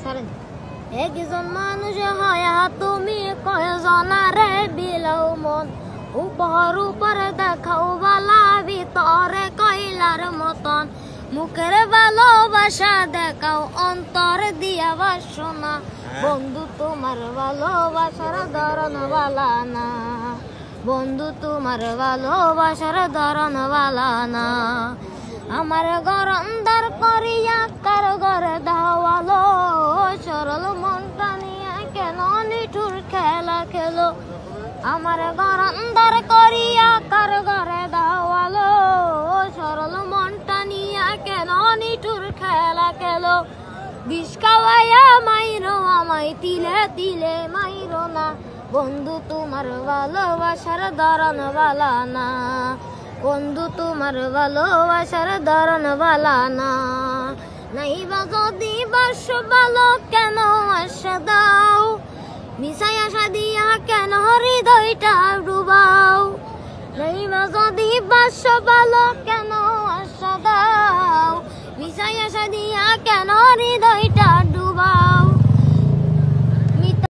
একজন মানুষ হয়া তুমি কয়জনারে বিলাও মন, উপহার উপরে দেখাও বালা ভিতরে কয়লার মতন, মুখের ভালোবাসা দেখাও অন্তর দিয়া বাসনা, বন্ধু তোমার ভালোবাসার ধরন বালা না, বন্ধু তোমার ভালোবাসার ধরন বালা না। আমার ঘর অন্ধার করিয়া কার ঘরে দাওয়ালো, সরল মনটা নিয়ে কেন নিঠুর খেলা খেলো, আমার ঘর অন্ধার করিয়া কার ঘরে দাওয়ালো, সরল মনটা নিয়ে কেন নিঠুর খেলা খেলো, বিষ খাওয়াইয়া মাইরো আমায় তিলে তিলে মাইরো না, বন্ধু তোমার ভালোবাসার ধরন বালা না, বন্ধু তোমার ভালোবাসার ধরন বালা না। নাইবা যদি বাসো ভালো কেন আশা দাও, মিশাই আশা দিয়া কেন হৃদয়টা ডুবাও, নাইবা যদি বাসো ভালো কেন আশা দাও, মিশাই আশা দিয়া কেন হৃদয়টা ডুবাও।